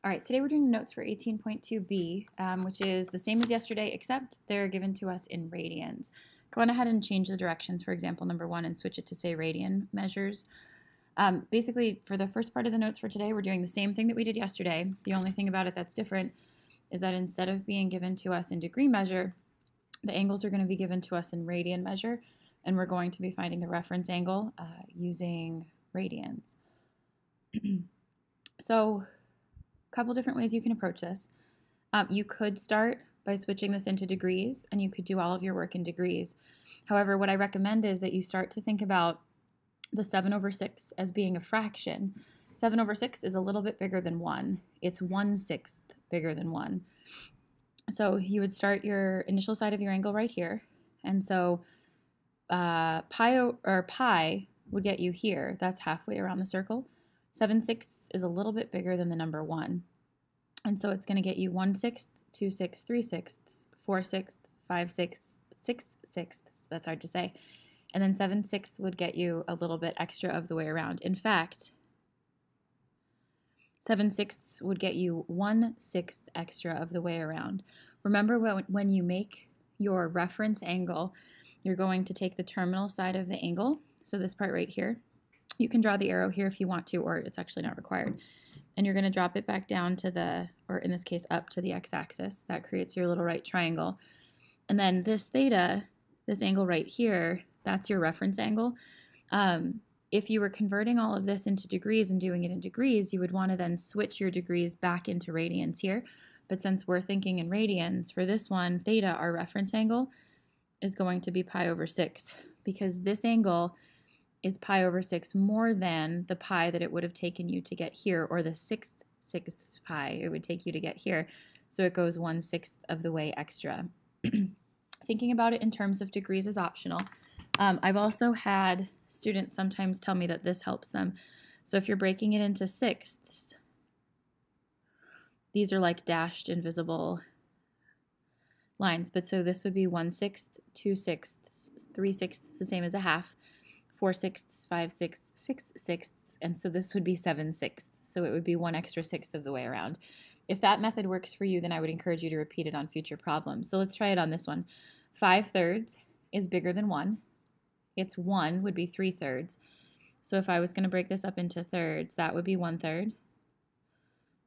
All right, today we're doing the notes for 18.2b, which is the same as yesterday, except they're given to us in radians. Go on ahead and change the directions for example number 1 and switch it to say radian measures. Basically, for the first part of the notes for today, we're doing the same thing that we did yesterday. The only thing about it that's different is that instead of being given to us in degree measure, the angles are going to be given to us in radian measure, and we're going to be finding the reference angle using radians. So, a couple different ways you can approach this. You could start by switching this into degrees, and you could do all of your work in degrees. However, what I recommend is that you start to think about the 7 over 6 as being a fraction. 7 over 6 is a little bit bigger than 1. It's 1/6 bigger than 1. So you would start your initial side of your angle right here. And so pi would get you here. That's halfway around the circle. 7/6 is a little bit bigger than the number 1. And so it's going to get you 1/6, 2/6, 3/6, 4/6, 5/6, 6/6. That's hard to say. And then 7/6 would get you a little bit extra of the way around. In fact, 7/6 would get you 1/6 extra of the way around. Remember when you make your reference angle, you're going to take the terminal side of the angle. So this part right here. You can draw the arrow here if you want to, or it's actually not required. And you're going to drop it back down to the, or in this case, up to the x-axis. That creates your little right triangle. And then this theta, this angle right here, that's your reference angle. If you were converting all of this into degrees and doing it in degrees, you would want to then switch your degrees back into radians here. But since we're thinking in radians, for this one, theta, our reference angle, is going to be pi over 6, because this angle is pi over 6 more than the pi that it would have taken you to get here, or the sixth pi it would take you to get here. So it goes 1/6 of the way extra. Thinking about it in terms of degrees is optional. I've also had students sometimes tell me that this helps them. So if you're breaking it into sixths, these are like dashed invisible lines. But so this would be 1/6, 2/6, 3/6, the same as a half. 4/6, 5/6, 6/6, and so this would be 7/6. So it would be 1 extra sixth of the way around. If that method works for you, then I would encourage you to repeat it on future problems. So let's try it on this one. 5/3 is bigger than 1. Its 1 would be 3/3. So if I was going to break this up into thirds, that would be 1/3.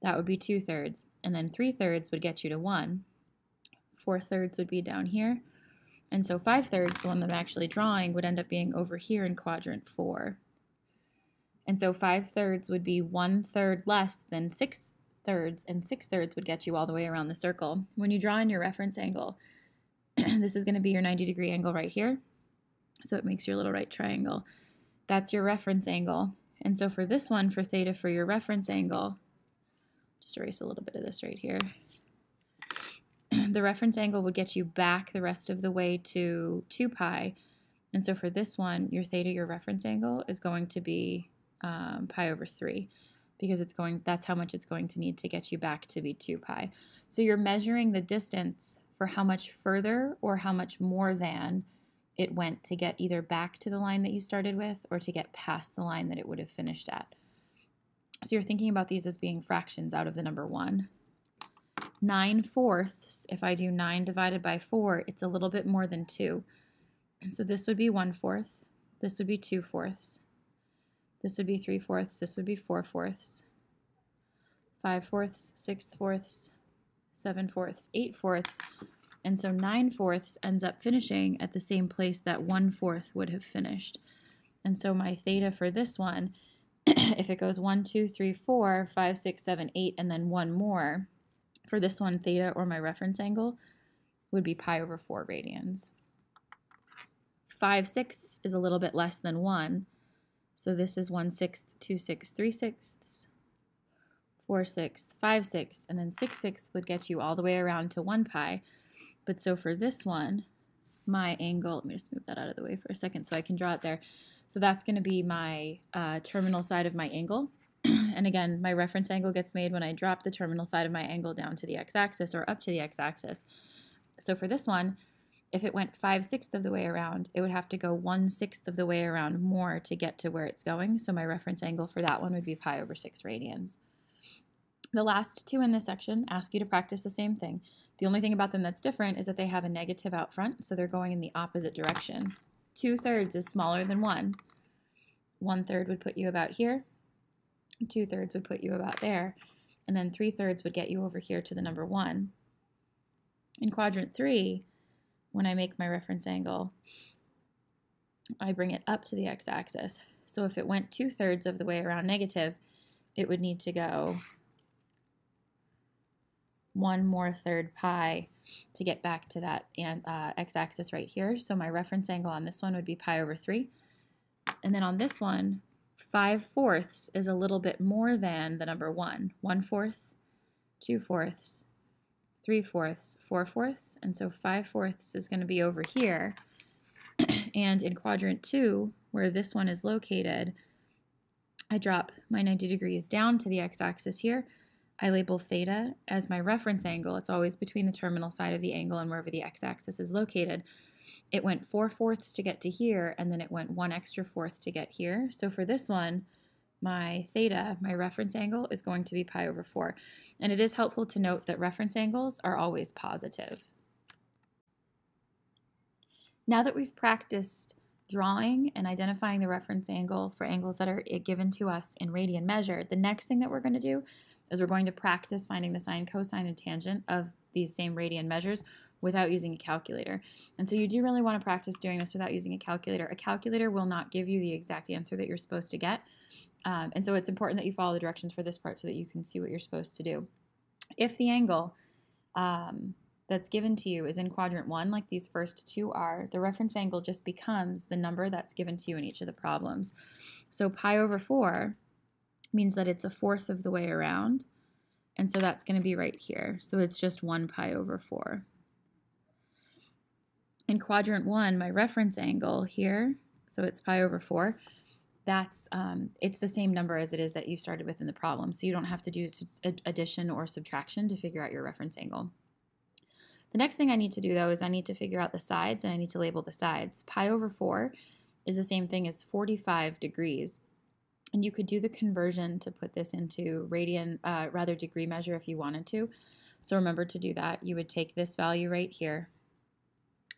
That would be 2/3. And then 3/3 would get you to 1. 4/3 would be down here. And so 5/3, the one that I'm actually drawing, would end up being over here in quadrant 4. And so 5/3 would be 1/3 less than 6/3, and 6/3 would get you all the way around the circle. When you draw in your reference angle, this is going to be your 90-degree angle right here. So it makes your little right triangle. That's your reference angle. And so for this one, for theta, for your reference angle, just erase a little bit of this right here. The reference angle would get you back the rest of the way to 2 pi. And so for this one, your theta, your reference angle, is going to be pi over 3, because that's how much it's going to need to get you back to be 2 pi. So you're measuring the distance for how much further or how much more than it went to get either back to the line that you started with or to get past the line that it would have finished at. So you're thinking about these as being fractions out of the number 1. 9/4, if I do 9 divided by 4, it's a little bit more than 2. So this would be 1/4, this would be 2/4, this would be 3/4, this would be 4/4, 5/4, 6/4, 7/4, 8/4, and so 9/4 ends up finishing at the same place that 1/4 would have finished. And so my theta for this one, if it goes 1, 2, 3, 4, 5, 6, 7, 8, and then 1 more, for this one, theta, or my reference angle, would be pi over 4 radians. 5/6 is a little bit less than 1. So this is 1/6, 2/6, 3/6, 4/6, 5/6, and then 6/6 would get you all the way around to 1 pi. But so for this one, my angle, let me just move that out of the way for a second so I can draw it there. So that's going to be my terminal side of my angle. And again, my reference angle gets made when I drop the terminal side of my angle down to the x-axis or up to the x-axis. So for this one, if it went 5/6 of the way around, it would have to go 1/6 of the way around more to get to where it's going. So my reference angle for that one would be pi over 6 radians. The last two in this section ask you to practice the same thing. The only thing about them that's different is that they have a negative out front, so they're going in the opposite direction. 2/3 is smaller than 1. 1/3 would put you about here. 2/3 would put you about there. And then 3/3 would get you over here to the number 1. In quadrant 3, when I make my reference angle, I bring it up to the x-axis. So if it went 2/3 of the way around negative, it would need to go 1 more third pi to get back to that x-axis right here. So my reference angle on this one would be pi over 3. And then on this one, 5/4 is a little bit more than the number 1. 1/4, 2/4, 3/4, 4/4, and so 5/4 is going to be over here. And in quadrant 2, where this one is located, I drop my 90 degrees down to the x-axis here. I label theta as my reference angle. It's always between the terminal side of the angle and wherever the x-axis is located. It went 4/4 to get to here, and then it went 1 extra fourth to get here. So for this one, my theta, my reference angle, is going to be pi over 4. And it is helpful to note that reference angles are always positive. Now that we've practiced drawing and identifying the reference angle for angles that are given to us in radian measure, the next thing that we're going to do is we're going to practice finding the sine, cosine, and tangent of these same radian measures without using a calculator. And so you do really want to practice doing this without using a calculator. A calculator will not give you the exact answer that you're supposed to get. And so it's important that you follow the directions for this part so that you can see what you're supposed to do. If the angle that's given to you is in quadrant 1, like these first two are, the reference angle just becomes the number that's given to you in each of the problems. So pi over 4 means that it's 1/4 of the way around, and so that's going to be right here. So it's just 1 pi over 4. In quadrant 1, my reference angle here, so it's pi over 4, that's it's the same number as it is that you started with in the problem, so you don't have to do addition or subtraction to figure out your reference angle. The next thing I need to do, though, is I need to figure out the sides, and I need to label the sides. Pi over 4 is the same thing as 45 degrees. And you could do the conversion to put this into degree measure if you wanted to. So remember to do that. You would take this value right here.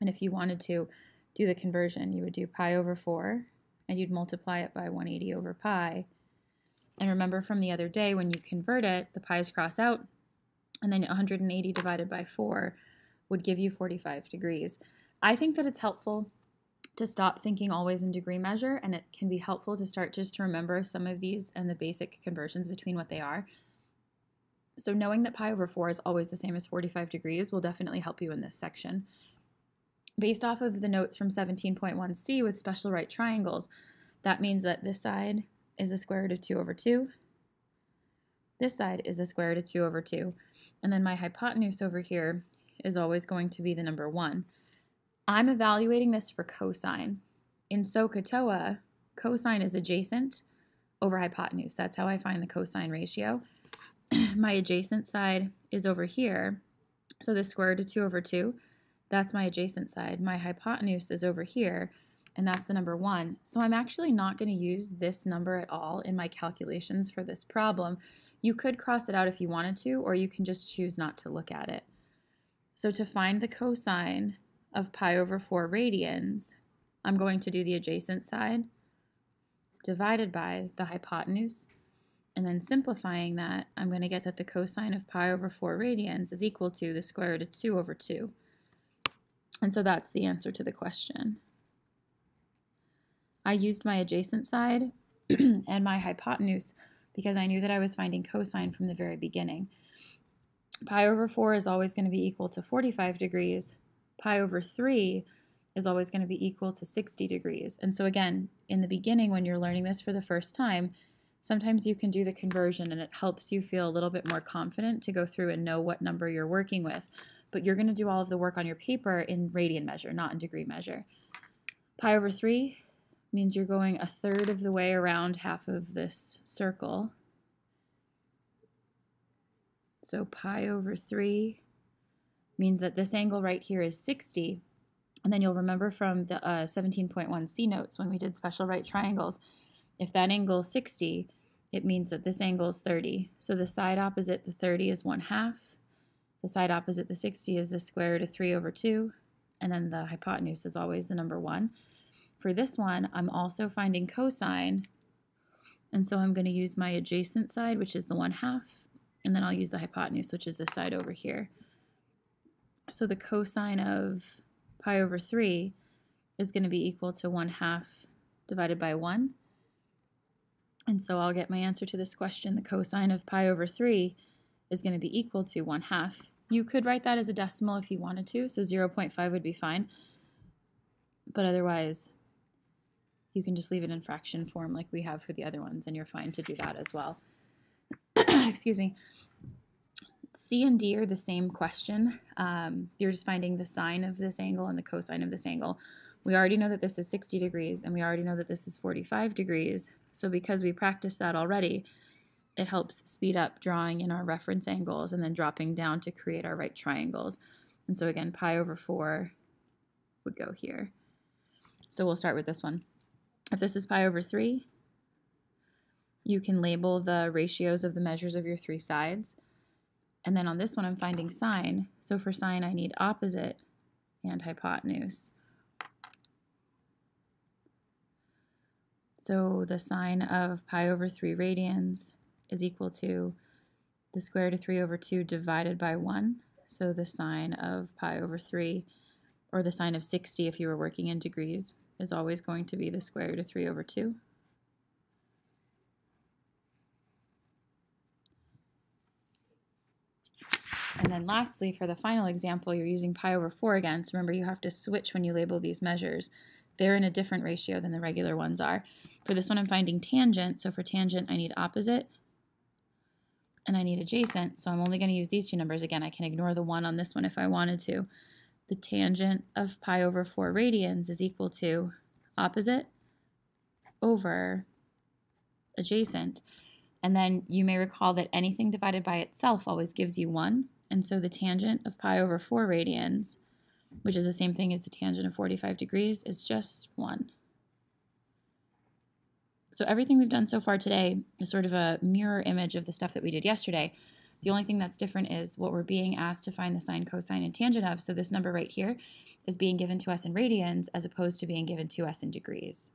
And if you wanted to do the conversion, you would do pi over 4, and you'd multiply it by 180 over pi. And remember from the other day, when you convert it, the pi's cross out, and then 180 divided by 4 would give you 45 degrees. I think that it's helpful to stop thinking always in degree measure, and it can be helpful to start just to remember some of these and the basic conversions between what they are. So knowing that pi over 4 is always the same as 45 degrees will definitely help you in this section. Based off of the notes from 17.1c with special right triangles, that means that this side is the square root of 2 over 2. This side is the square root of 2 over 2. And then my hypotenuse over here is always going to be the number 1. I'm evaluating this for cosine. In SOHCAHTOA, cosine is adjacent over hypotenuse. That's how I find the cosine ratio. My adjacent side is over here, so the square root of 2 over 2, that's my adjacent side. My hypotenuse is over here, and that's the number 1. So I'm actually not going to use this number at all in my calculations for this problem. You could cross it out if you wanted to, or you can just choose not to look at it. So to find the cosine of pi over 4 radians, I'm going to do the adjacent side divided by the hypotenuse, and then simplifying that, I'm going to get that the cosine of pi over 4 radians is equal to the square root of 2 over 2. And so that's the answer to the question. I used my adjacent side and my hypotenuse because I knew that I was finding cosine from the very beginning. Pi over 4 is always going to be equal to 45 degrees. Pi over 3 is always going to be equal to 60 degrees. And so again, in the beginning when you're learning this for the first time, sometimes you can do the conversion and it helps you feel a little bit more confident to go through and know what number you're working with. But you're going to do all of the work on your paper in radian measure, not in degree measure. Pi over 3 means you're going 1/3 of the way around half of this circle. So pi over 3 means that this angle right here is 60. And then you'll remember from the 17.1c notes when we did special right triangles, if that angle is 60 it means that this angle is 30. So the side opposite the 30 is 1/2. The side opposite the 60 is the square root of 3 over 2. And then the hypotenuse is always the number 1. For this one, I'm also finding cosine. And so I'm going to use my adjacent side, which is the 1/2. And then I'll use the hypotenuse, which is this side over here. So the cosine of pi over 3 is going to be equal to 1/2 divided by 1. And so I'll get my answer to this question. The cosine of pi over 3 is going to be equal to 1/2. You could write that as a decimal if you wanted to, so 0.5 would be fine. But otherwise, you can just leave it in fraction form like we have for the other ones, and you're fine to do that as well. Excuse me. C and D are the same question. You're just finding the sine of this angle and the cosine of this angle. We already know that this is 60 degrees, and we already know that this is 45 degrees. So because we practiced that already, it helps speed up drawing in our reference angles and then dropping down to create our right triangles. And so again, pi over 4 would go here. So we'll start with this one. If this is pi over 3, you can label the ratios of the measures of your three sides. And then on this one, I'm finding sine. So for sine, I need opposite and hypotenuse. So the sine of pi over 3 radians is equal to the square root of 3 over 2 divided by 1. So the sine of pi over 3, or the sine of 60 if you were working in degrees, is always going to be the square root of 3 over 2. And then lastly, for the final example, you're using pi over 4 again. So remember, you have to switch when you label these measures. They're in a different ratio than the regular ones are. For this one, I'm finding tangent. So for tangent, I need opposite and I need adjacent. So I'm only going to use these two numbers. Again, I can ignore the 1 on this one if I wanted to. The tangent of pi over 4 radians is equal to opposite over adjacent. And then you may recall that anything divided by itself always gives you 1. And so the tangent of pi over 4 radians, which is the same thing as the tangent of 45 degrees, is just 1. So everything we've done so far today is sort of a mirror image of the stuff that we did yesterday. The only thing that's different is what we're being asked to find the sine, cosine, and tangent of. So this number right here is being given to us in radians as opposed to being given to us in degrees.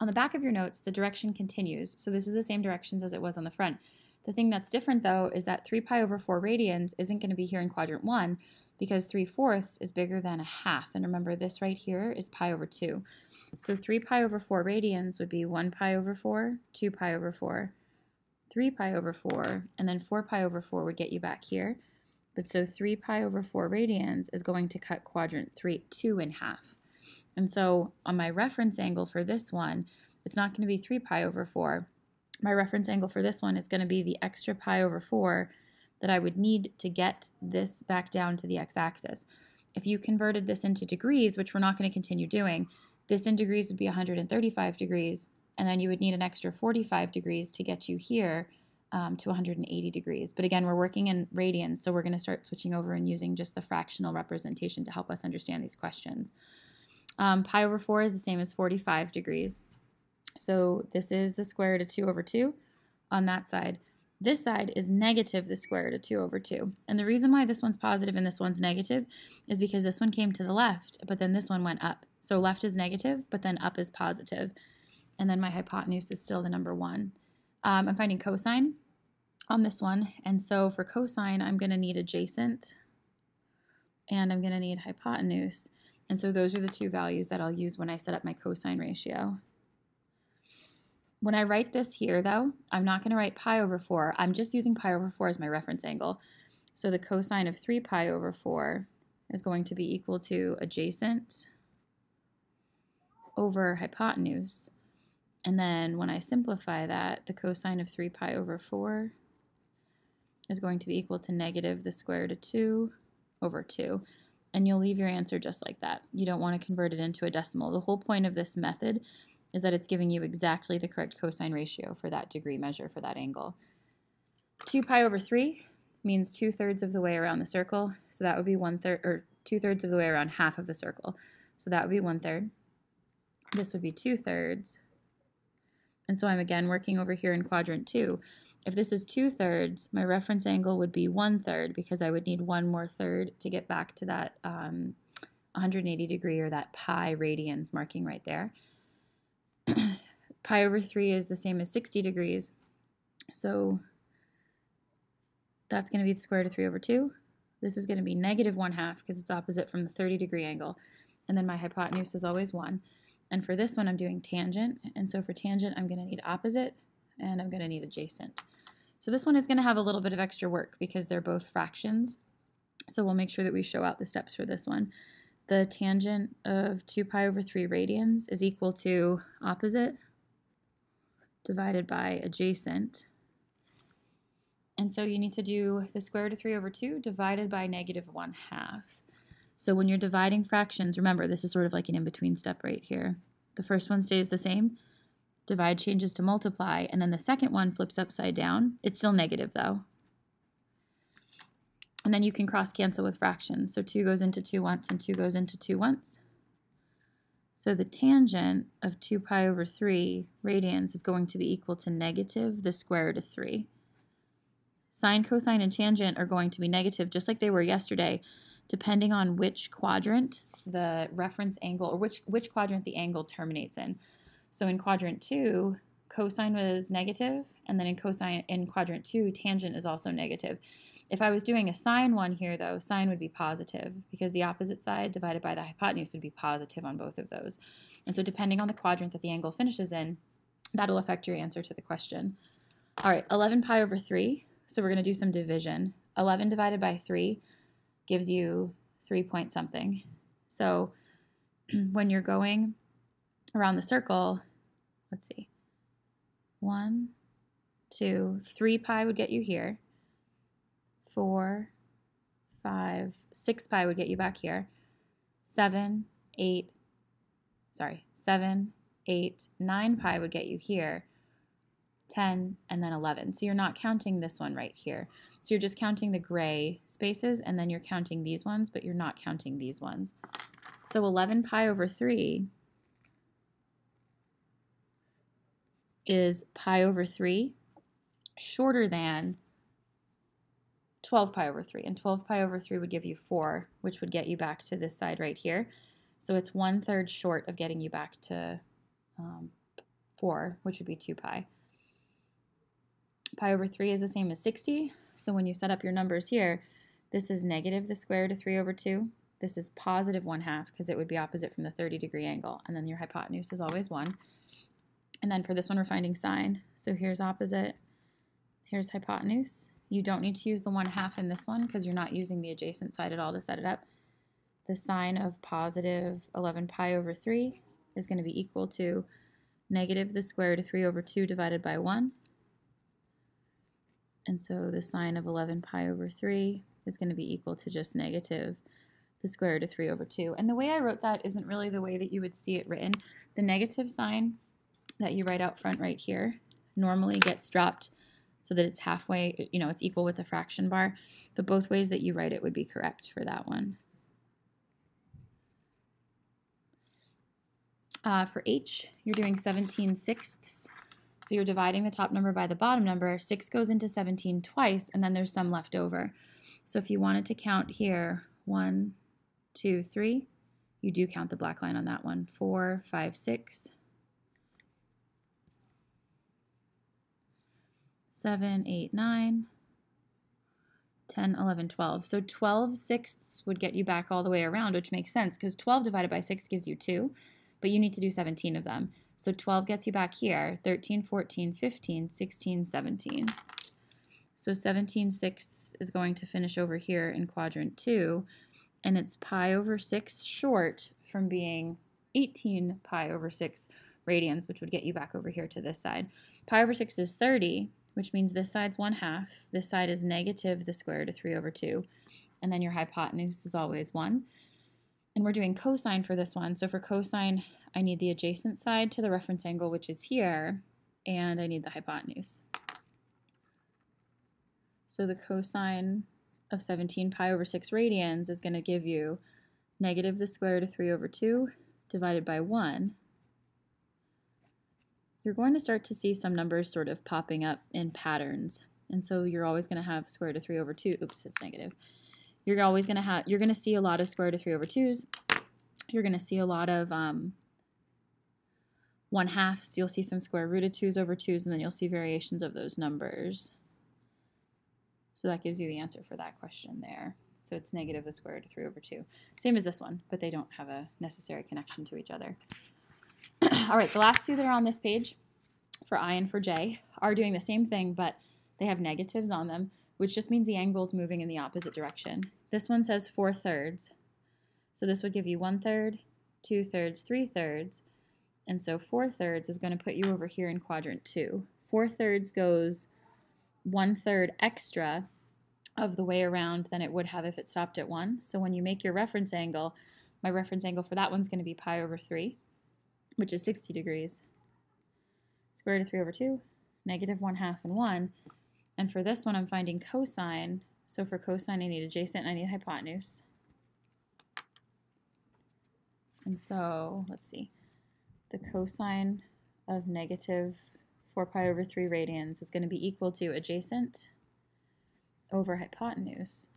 On the back of your notes, the direction continues. So this is the same directions as it was on the front. The thing that's different, though, is that 3 pi over 4 radians isn't going to be here in quadrant 1 because 3/4 is bigger than 1/2. And remember, this right here is pi over 2. So 3 pi over 4 radians would be 1 pi over 4, 2 pi over 4, 3 pi over 4, and then 4 pi over 4 would get you back here. But so 3 pi over 4 radians is going to cut quadrant 2 in half. And so on my reference angle for this one, it's not going to be 3 pi over 4. My reference angle for this one is going to be the extra pi over 4 that I would need to get this back down to the x-axis. If you converted this into degrees, which we're not going to continue doing, this in degrees would be 135 degrees, and then you would need an extra 45 degrees to get you here to 180 degrees. But again, we're working in radians, so we're going to start switching over and using just the fractional representation to help us understand these questions. Pi over 4 is the same as 45 degrees. So this is the square root of 2 over 2 on that side. This side is negative the square root of 2 over 2. And the reason why this one's positive and this one's negative is because this one came to the left, but then this one went up. So left is negative, but then up is positive. And then my hypotenuse is still the number 1. I'm finding cosine on this one. And so for cosine, I'm going to need adjacent and I'm going to need hypotenuse. And so those are the two values that I'll use when I set up my cosine ratio. When I write this here, though, I'm not going to write pi over 4. I'm just using pi over 4 as my reference angle. So the cosine of 3 pi over 4 is going to be equal to adjacent over hypotenuse. And then when I simplify that, the cosine of 3 pi over 4 is going to be equal to negative the square root of 2 over 2. And you'll leave your answer just like that. You don't want to convert it into a decimal. The whole point of this method is that it's giving you exactly the correct cosine ratio for that degree measure for that angle. 2 pi over 3 means 2/3 of the way around the circle. So that would be 1/3, or 2/3 of the way around half of the circle. So that would be 1/3. This would be 2/3. And so I'm again working over here in quadrant 2. If this is 2/3, my reference angle would be 1/3 because I would need one more third to get back to that 180 degree or that pi radians marking right there. Pi over 3 is the same as 60 degrees. So that's going to be the square root of 3 over 2. This is going to be -1/2 because it's opposite from the 30-degree angle. And then my hypotenuse is always 1. And for this one, I'm doing tangent. And so for tangent, I'm going to need opposite, and I'm going to need adjacent. So this one is going to have a little bit of extra work because they're both fractions. So we'll make sure that we show out the steps for this one. The tangent of 2 pi over 3 radians is equal to opposite divided by adjacent. And so you need to do the square root of 3 over 2 divided by -1/2. So when you're dividing fractions, remember this is sort of like an in-between step right here. The first one stays the same, divide changes to multiply, and then the second one flips upside down. It's still negative though. And then you can cross cancel with fractions. So 2 goes into 2 once and 2 goes into 2 once. So the tangent of 2 pi over 3 radians is going to be equal to negative the square root of 3. Sine, cosine, and tangent are going to be negative just like they were yesterday, depending on which quadrant the reference angle, or which quadrant the angle terminates in. So in quadrant 2, cosine was negative, and then in quadrant 2, tangent is also negative. If I was doing a sine one here, though, sine would be positive because the opposite side divided by the hypotenuse would be positive on both of those. And so depending on the quadrant that the angle finishes in, that'll affect your answer to the question. All right, 11 pi over 3. So we're going to do some division. 11 divided by 3 gives you 3 point something. So when you're going around the circle, let's see, 1, 2, 3 pi would get you here. 4, 5, 6 pi would get you back here. 7, 8, 9 pi would get you here. 10, and then 11. So you're not counting this one right here. So you're just counting the gray spaces, and then you're counting these ones, but you're not counting these ones. So 11 pi over 3 is pi over 3 shorter than 12 pi over 3. And 12 pi over 3 would give you 4, which would get you back to this side right here. So it's 1/3 short of getting you back to 4, which would be 2 pi. Pi over 3 is the same as 60, so when you set up your numbers here, this is negative the square root of 3 over 2. This is positive 1/2 because it would be opposite from the 30-degree angle, and then your hypotenuse is always 1. And then for this one, we're finding sine. So here's opposite, here's hypotenuse. You don't need to use the 1/2 in this one because you're not using the adjacent side at all to set it up. The sine of positive 11 pi over 3 is going to be equal to negative the square root of 3 over 2 divided by 1. And so the sine of 11 pi over 3 is going to be equal to just negative the square root of 3 over 2. And the way I wrote that isn't really the way that you would see it written. The negative sign that you write out front right here normally gets dropped so that it's halfway, it's equal with the fraction bar. But both ways that you write it would be correct for that one. For h, you're doing 17/6. So you're dividing the top number by the bottom number. 6 goes into 17 twice, and then there's some left over. So if you wanted to count here, 1, 2, 3, you do count the black line on that one. 4, 5, 6, 7, 8, 9, 10, 11, 12. So 12/6 would get you back all the way around, which makes sense because 12 divided by 6 gives you 2, but you need to do 17 of them. So 12 gets you back here, 13, 14, 15, 16, 17. So 17/6 is going to finish over here in quadrant 2, and it's pi over 6 short from being 18 pi over 6 radians, which would get you back over here to this side. Pi over 6 is 30, which means this side's 1/2. This side is negative the square root of 3 over 2, and then your hypotenuse is always 1. And we're doing cosine for this one. So for cosine, I need the adjacent side to the reference angle, which is here, and I need the hypotenuse. So the cosine of 17 pi over 6 radians is going to give you negative the square root of 3 over 2 divided by 1. you're going to start to see some numbers sort of popping up in patterns. And so you're always going to have square root of 3 over 2. Oops, it's negative. You're going to see a lot of square root of 3 over 2s. You're going to see a lot of 1/2. You'll see some square root of 2s over 2s, and then you'll see variations of those numbers. So that gives you the answer for that question there. So it's negative the square root of 3 over 2. Same as this one, but they don't have a necessary connection to each other. All right, the last two that are on this page, for I and for J, are doing the same thing, but they have negatives on them, which just means the angle is moving in the opposite direction. This one says 4/3. So this would give you 1/3, 2/3, 3/3. And so 4/3 is going to put you over here in quadrant 2. 4/3 goes 1/3 extra of the way around than it would have if it stopped at 1. So when you make your reference angle, my reference angle for that one's going to be pi over 3, which is 60 degrees. Square root of 3 over 2, negative 1/2 and 1. And for this one, I'm finding cosine. So for cosine, I need adjacent and I need hypotenuse. And so, let's see. The cosine of negative 4 pi over 3 radians is going to be equal to adjacent over hypotenuse.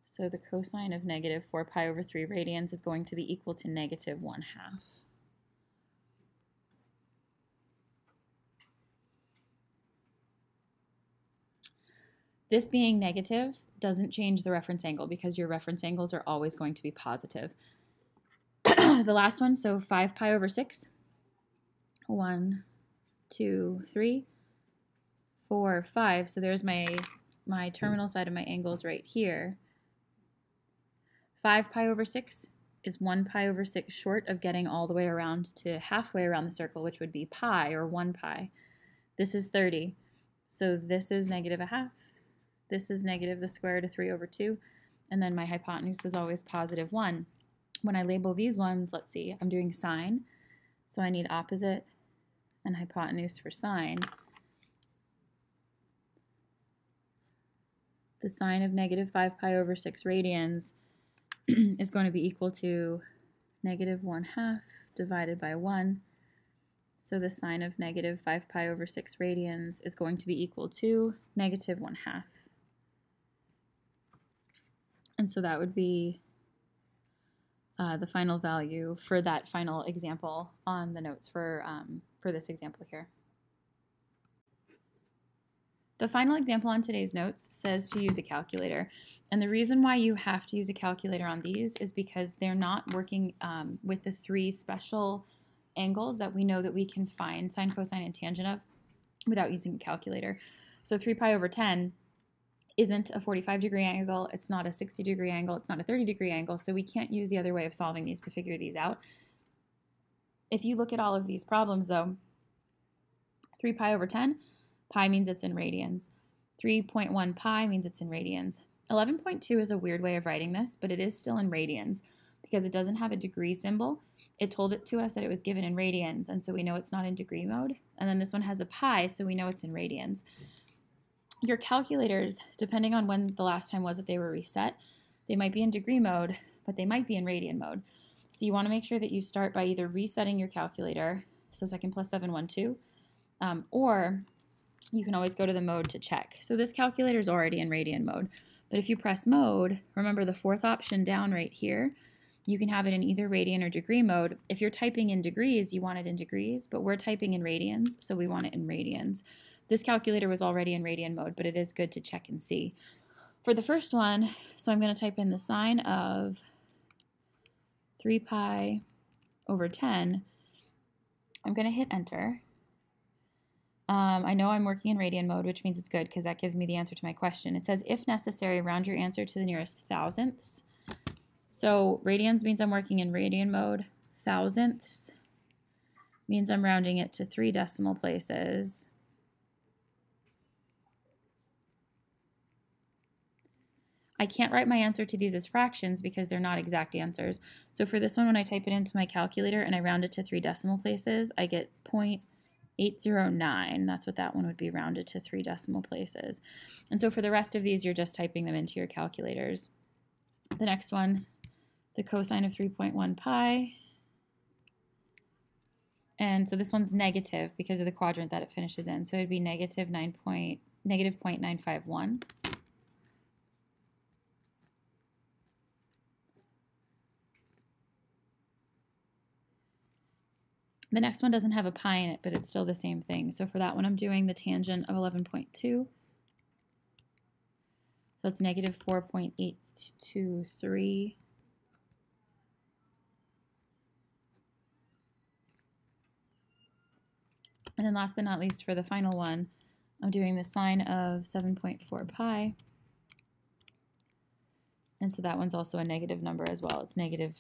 So the cosine of negative 4 pi over 3 radians is going to be equal to negative 1/2. This being negative doesn't change the reference angle because your reference angles are always going to be positive. The last one, so 5 pi over 6. 1, 2, 3, 4, 5. So there's my terminal side of my angles right here. 5 pi over 6 is 1 pi over 6 short of getting all the way around to halfway around the circle, which would be pi or 1 pi. This is 30. So this is negative 1/2. This is negative the square root of 3 over 2. And then my hypotenuse is always positive 1. When I label these ones, let's see, I'm doing sine. So I need opposite and hypotenuse for sine. The sine of negative 5 pi over 6 radians is going to be equal to negative 1/2 divided by 1. So the sine of negative 5 pi over 6 radians is going to be equal to negative 1/2. And so that would be the final value for that final example on the notes for this example here. The final example on today's notes says to use a calculator. And the reason why you have to use a calculator on these is because they're not working with the 3 special angles that we know that we can find sine, cosine, and tangent of without using a calculator. So 3 pi over 10 isn't a 45-degree angle, it's not a 60-degree angle, it's not a 30-degree angle, so we can't use the other way of solving these to figure these out. If you look at all of these problems, though, 3 pi over 10, pi means it's in radians. 3.1 pi means it's in radians. 11.2 is a weird way of writing this, but it is still in radians because it doesn't have a degree symbol. It told it to us that it was given in radians, and so we know it's not in degree mode. And then this one has a pi, so we know it's in radians. Your calculators, depending on when the last time was that they were reset, they might be in degree mode, but they might be in radian mode. So you want to make sure that you start by either resetting your calculator, so second plus 7, 1, 2, or you can always go to the mode to check. So this calculator is already in radian mode, but if you press mode, remember the 4th option down right here, you can have it in either radian or degree mode. If you're typing in degrees, you want it in degrees, but we're typing in radians, so we want it in radians. This calculator was already in radian mode, but it is good to check and see. For the first one, so I'm going to type in the sine of 3 pi over 10. I'm going to hit enter. I know I'm working in radian mode, which means it's good because that gives me the answer to my question. It says, if necessary, round your answer to the nearest thousandths. So radians means I'm working in radian mode. Thousandths means I'm rounding it to 3 decimal places. I can't write my answer to these as fractions because they're not exact answers. So for this one, when I type it into my calculator and I round it to 3 decimal places, I get 0.809. That's what that one would be, rounded to 3 decimal places. And so for the rest of these, you're just typing them into your calculators. The next one, the cosine of 3.1 pi And so this one's negative because of the quadrant that it finishes in. So it'd be negative 0.951. The next one doesn't have a pi in it, but it's still the same thing. So for that one, I'm doing the tangent of 11.2. So it's negative 4.823. And then last but not least, for the final one, I'm doing the sine of 7.4 pi. And so that one's also a negative number as well. It's negative,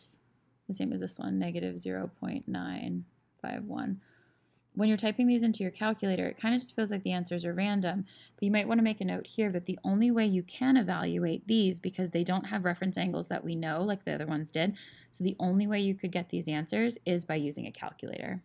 the same as this one, negative 0.951. When you're typing these into your calculator, it kind of just feels like the answers are random, but you might want to make a note here that the only way you can evaluate these, because they don't have reference angles that we know like the other ones did, so the only way you could get these answers is by using a calculator.